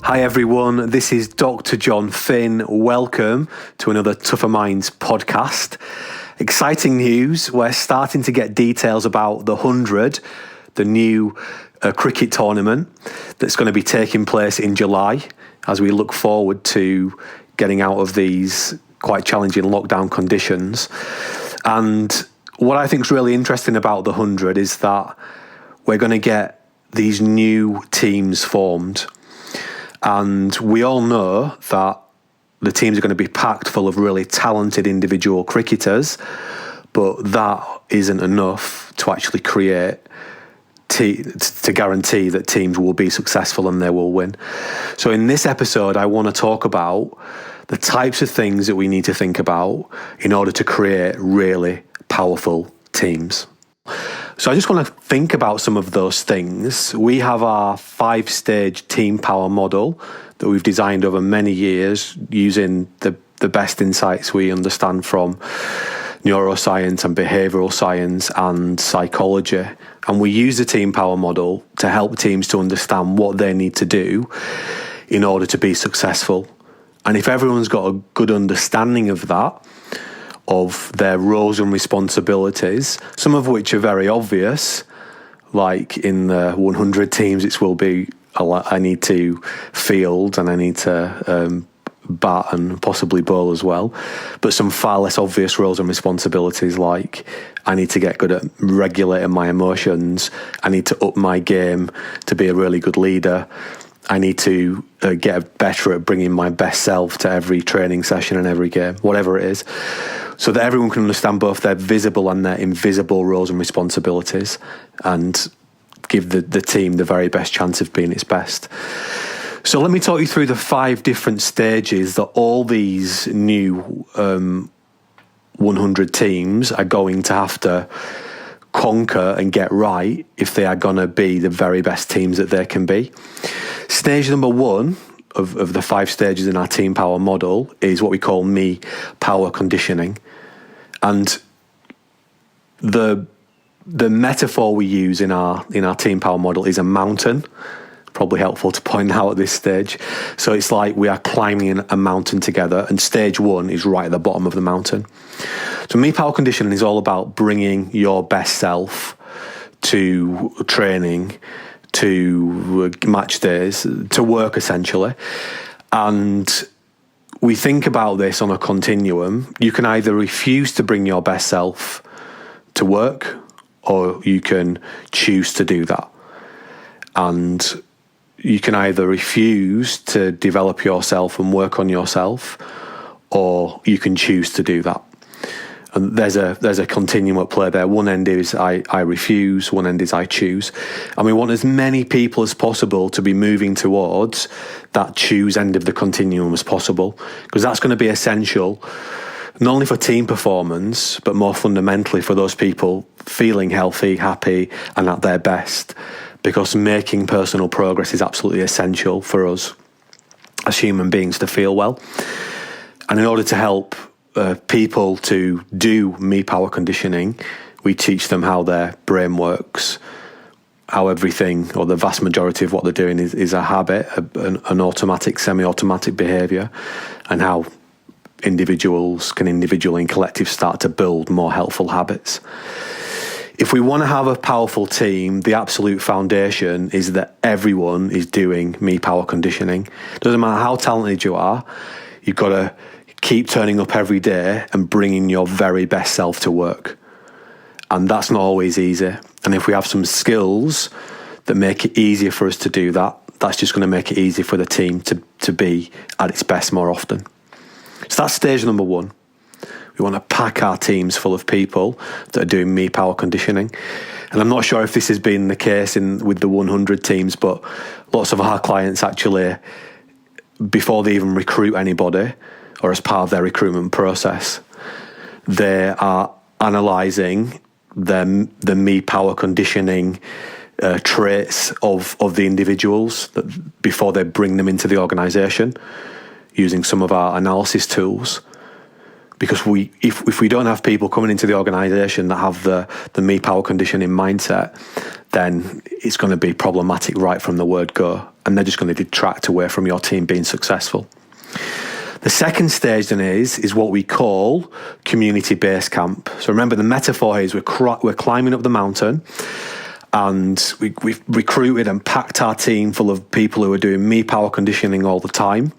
Hi everyone, this is Dr. Jon Finn. Welcome to another Tougher Minds podcast. Exciting news, we're starting to get details about the 100, the new cricket tournament that's going to be taking place in July as we look forward to getting out of these quite challenging lockdown conditions. And what I think is really interesting about the 100 is that we're going to get these new teams formed. And we all know that the teams are going to be packed full of really talented individual cricketers, but that isn't enough to actually create to guarantee that teams will be successful and they will win. So in this episode, I want to talk about the types of things that we need to think about in order to create really powerful teams. So I just want to think about some of those things. We have our 5-stage team power model that we've designed over many years using the best insights we understand from neuroscience and behavioural science and psychology. And we use the team power model to help teams to understand what they need to do in order to be successful. And if everyone's got a good understanding of that, of their roles and responsibilities, some of which are very obvious, like in the 100 teams, it will be I need to field and I need to bat and possibly bowl as well. But some far less obvious roles and responsibilities, like I need to get good at regulating my emotions, I need to up my game to be a really good leader, I need to get better at bringing my best self to every training session and every game, whatever it is, so that everyone can understand both their visible and their invisible roles and responsibilities and give the team the very best chance of being its best. So let me talk you through the 5 different stages that all these new 100 teams are going to have to conquer and get right if they are going to be the very best teams that they can be. Stage number 1 of the 5 stages in our team power model is what we call me power conditioning. And the metaphor we use in our team power model is a mountain. Probably helpful to point out at this stage. So it's like we are climbing a mountain together, and stage 1 is right at the bottom of the mountain. So me power conditioning is all about bringing your best self to training, to match days, to work essentially. And we think about this on a continuum. You can either refuse to bring your best self to work, or you can choose to do that. And you can either refuse to develop yourself and work on yourself, or you can choose to do that. And there's a continuum at play there. One end is I refuse, one end is I choose. And we want as many people as possible to be moving towards that choose end of the continuum as possible, because that's going to be essential, not only for team performance, but more fundamentally for those people feeling healthy, happy, and at their best, because making personal progress is absolutely essential for us as human beings to feel well. And in order to help people to do me power conditioning, we teach them how their brain works, how everything, or the vast majority of what they're doing is a habit, an automatic, semi-automatic behaviour, and how individuals can individually and collective start to build more helpful habits. If we want to have a powerful team, the absolute foundation is that everyone is doing me power conditioning. Doesn't matter how talented you are, you've got to keep turning up every day and bringing your very best self to work. And that's not always easy. And if we have some skills that make it easier for us to do that, that's just going to make it easier for the team to be at its best more often. So that's stage number 1. We want to pack our teams full of people that are doing me power conditioning. And I'm not sure if this has been the case with the 100 teams, but lots of our clients actually, before they even recruit anybody, or as part of their recruitment process, they are analysing the me power conditioning traits of the individuals before they bring them into the organisation, using some of our analysis tools. Because if we don't have people coming into the organisation that have the me power conditioning mindset, then it's going to be problematic right from the word go, and they're just going to detract away from your team being successful. The second stage then is what we call community base camp. So remember, the metaphor is we're climbing up the mountain, and we've recruited and packed our team full of people who are doing me power conditioning all the time.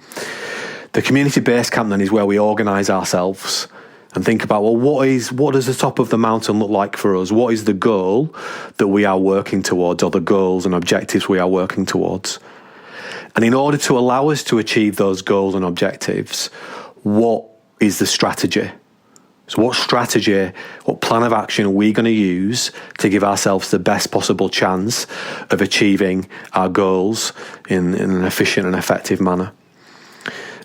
The community base camp then is where we organise ourselves and think about, well, what does the top of the mountain look like for us? What is the goal that we are working towards, or the goals and objectives we are working towards? And in order to allow us to achieve those goals and objectives, what is the strategy? So what strategy, what plan of action are we going to use to give ourselves the best possible chance of achieving our goals in an efficient and effective manner?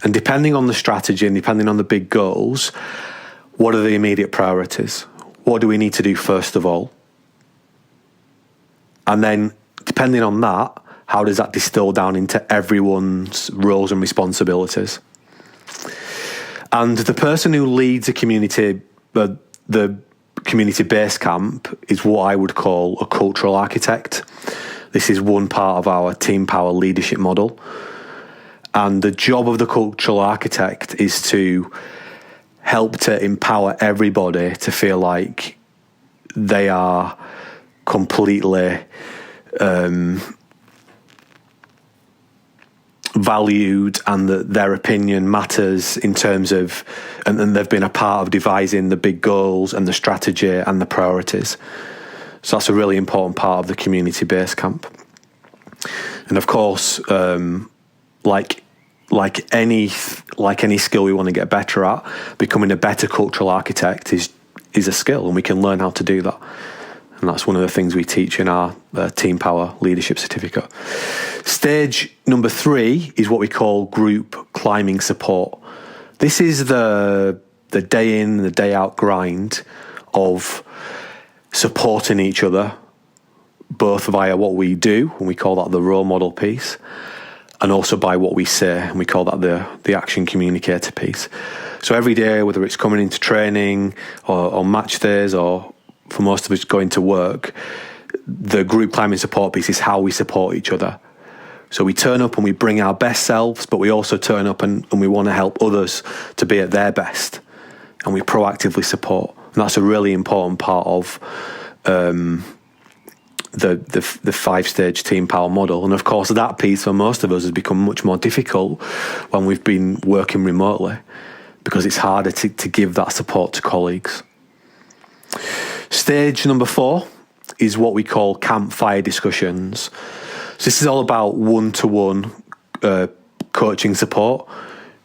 And depending on the strategy and depending on the big goals, what are the immediate priorities? What do we need to do first of all? And then, depending on that, how does that distill down into everyone's roles and responsibilities? And the person who leads a community, the community base camp, is what I would call a cultural architect. This is one part of our team power leadership model. And the job of the cultural architect is to help to empower everybody to feel like they are completely valued, and that their opinion matters in terms of, and they've been a part of devising the big goals and the strategy and the priorities. So that's a really important part of the community base camp. And of course, like any skill we want to get better at, becoming a better cultural architect is a skill, and we can learn how to do that. And that's one of the things we teach in our Team Power Leadership Certificate. Stage number 3 is what we call group climbing support. This is the day in, the day out grind of supporting each other, both via what we do, and we call that the role model piece, and also by what we say, and we call that the action communicator piece. So every day, whether it's coming into training or match days, or for most of us going to work, the group climbing support piece is how we support each other. So we turn up and we bring our best selves, but we also turn up and we want to help others to be at their best, and we proactively support. And that's a really important part of the 5-stage team power model. And of course, that piece for most of us has become much more difficult when we've been working remotely, because it's harder to give that support to colleagues. Stage number 4 is what we call campfire discussions. So this is all about one-to-one coaching support.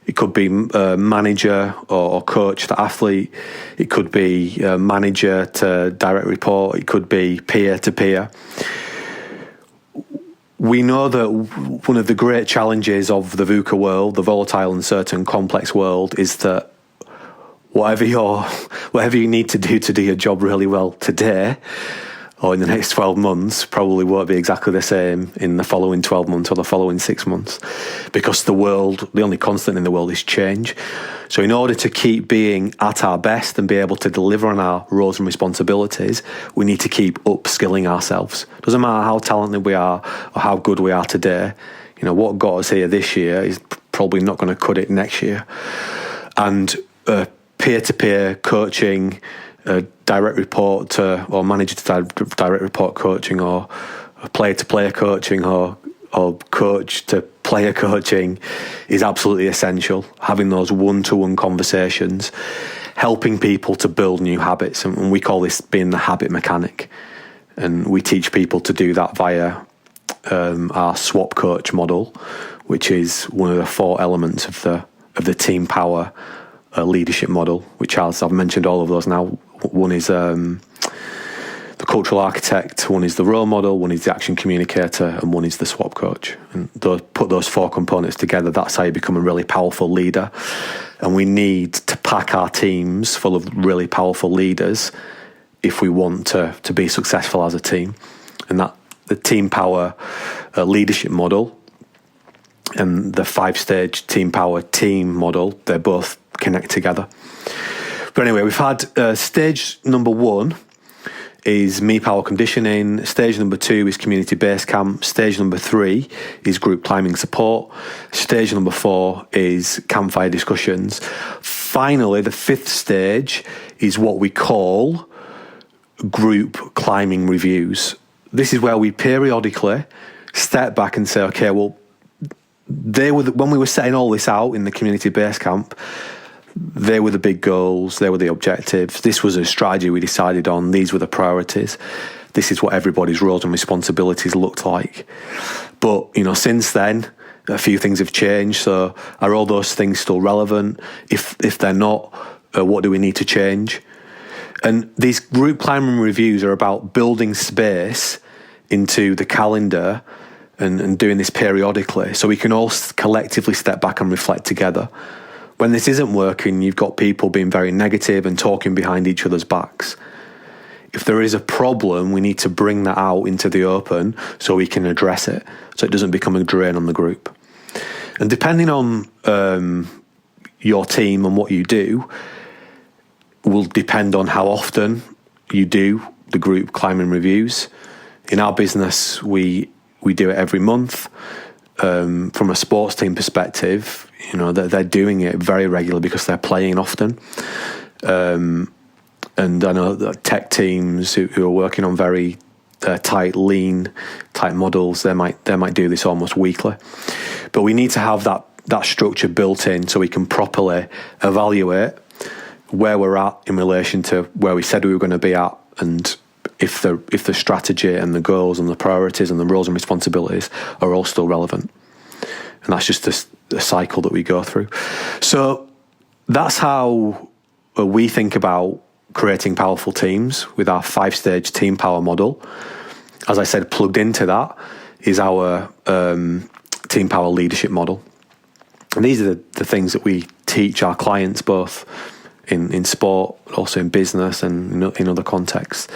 It could be manager or coach to athlete. It could be manager to direct report. It could be peer to peer. We know that one of the great challenges of the VUCA world, the volatile, uncertain, complex world, is that whatever you need to do your job really well today, or in the next 12 months, probably won't be exactly the same in the following 12 months or the following 6 months, because the only constant in the world is change. So in order to keep being at our best and be able to deliver on our roles and responsibilities, we need to keep upskilling ourselves. Doesn't matter how talented we are or how good we are today, what got us here this year is probably not going to cut it next year. And peer-to-peer coaching, direct report to, or manager to direct report coaching, or player-to-player coaching, or coach to player coaching is absolutely essential. Having those one-to-one conversations, helping people to build new habits, and we call this being the habit mechanic. And we teach people to do that via our swap coach model, which is one of the 4 elements of the team power leadership model, which I've mentioned all of those now. One is the cultural architect, one is the role model, one is the action communicator, and one is the swap coach. And put those 4 components together, that's how you become a really powerful leader. And we need to pack our teams full of really powerful leaders if we want to be successful as a team. And that the team power leadership model and the 5-stage team power team model, they both connect together. But anyway, we've had stage number 1 is me power conditioning. Stage number 2 is community base camp. Stage number 3 is group climbing support. Stage number 4 is campfire discussions. Finally, the 5th stage is what we call group climbing reviews. This is where we periodically step back and say, okay, well, when we were setting all this out in the community base camp, they were the big goals, they were the objectives. This was a strategy we decided on. These were the priorities. This is what everybody's roles and responsibilities looked like. But, since then, a few things have changed. So are all those things still relevant? If they're not, what do we need to change? And these group climbing reviews are about building space into the calendar and doing this periodically so we can all collectively step back and reflect together. When this isn't working, you've got people being very negative and talking behind each other's backs. If there is a problem, we need to bring that out into the open so we can address it, so it doesn't become a drain on the group. And depending on your team and what you do, will depend on how often you do the group climbing reviews. In our business, we do it every month. From a sports team perspective, they're doing it very regularly because they're playing often. And I know that tech teams who are working on very tight, lean type models, they might do this almost weekly. But we need to have that structure built in so we can properly evaluate where we're at in relation to where we said we were going to be at, and if the strategy and the goals and the priorities and the roles and responsibilities are all still relevant. And that's just a cycle that we go through. So that's how we think about creating powerful teams with our 5-stage team power model. As I said, plugged into that is our team power leadership model. And these are the things that we teach our clients, both in sport, also in business and in other contexts.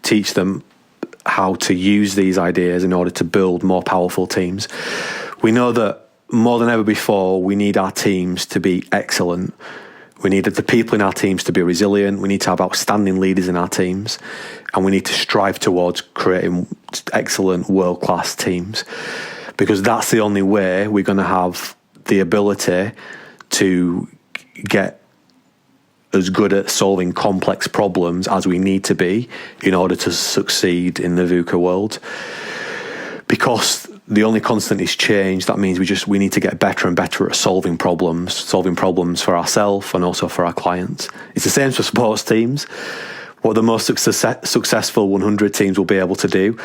Teach them how to use these ideas in order to build more powerful teams. We know that more than ever before, we need our teams to be excellent. We need the people in our teams to be resilient. We need to have outstanding leaders in our teams. And we need to strive towards creating excellent world-class teams, because that's the only way we're going to have the ability to get as good at solving complex problems as we need to be in order to succeed in the VUCA world. Because the only constant is change, that means we need to get better and better at solving problems for ourselves and also for our clients. It's the same for sports teams. What the most successful 100 teams will be able to do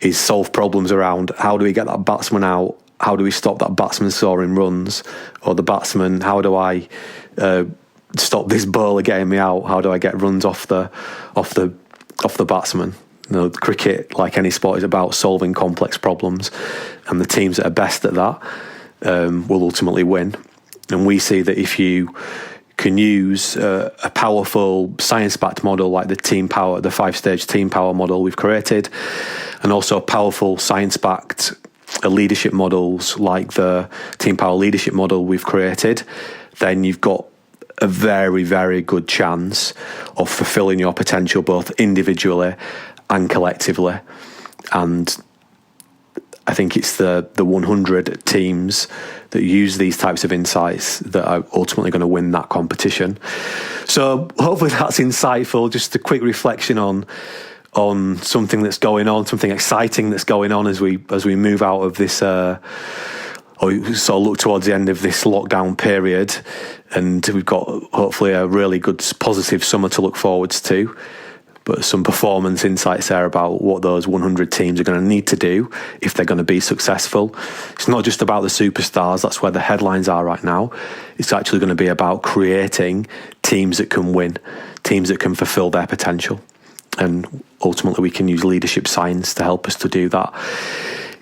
is solve problems around how do we get that batsman out, how do we stop that batsman scoring runs, or the batsman, how do I stop this bowler getting me out? How do I get runs off the batsman? Cricket, like any sport, is about solving complex problems, and the teams that are best at that will ultimately win. And we see that if you can use a powerful science-backed model like the 5-stage team power model we've created, and also powerful science-backed leadership models like the team power leadership model we've created, then you've got a very, very good chance of fulfilling your potential both individually and collectively. And I think it's the 100 teams that use these types of insights that are ultimately going to win that competition. So hopefully that's insightful. Just a quick reflection on something that's going on, something exciting that's going on as we move out of this or sort of look towards the end of this lockdown period, and we've got hopefully a really good positive summer to look forwards to, but some performance insights there about what those 100 teams are going to need to do if they're going to be successful. It's not just about the superstars, that's where the headlines are right now. It's actually going to be about creating teams that can win, teams that can fulfill their potential. And ultimately we can use leadership science to help us to do that.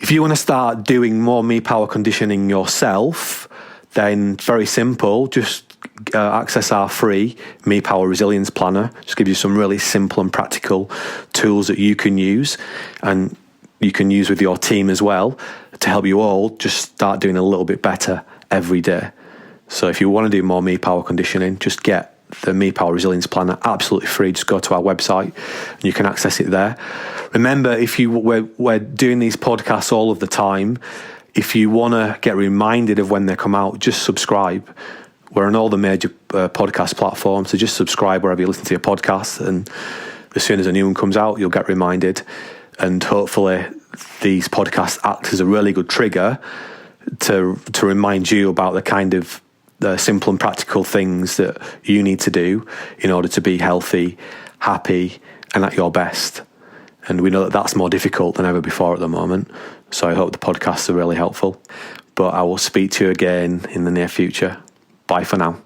If you want to start doing more Me Power conditioning yourself, then very simple, just access our free Me Power Resilience Planner. Just give you some really simple and practical tools that you can use, and you can use with your team as well, to help you all just start doing a little bit better every day. So if you want to do more Me Power conditioning, just get the Me Power Resilience Plan are absolutely free. Just go to our website and you can access it there. Remember, we're doing these podcasts all of the time. If you want to get reminded of when they come out, just subscribe. We're on all the major podcast platforms, so just subscribe wherever you listen to your podcasts, and as soon as a new one comes out, you'll get reminded. And hopefully these podcasts act as a really good trigger to remind you about the kind of simple and practical things that you need to do in order to be healthy, happy, and at your best. And we know that that's more difficult than ever before at the moment. So I hope the podcasts are really helpful. But I will speak to you again in the near future. Bye for now.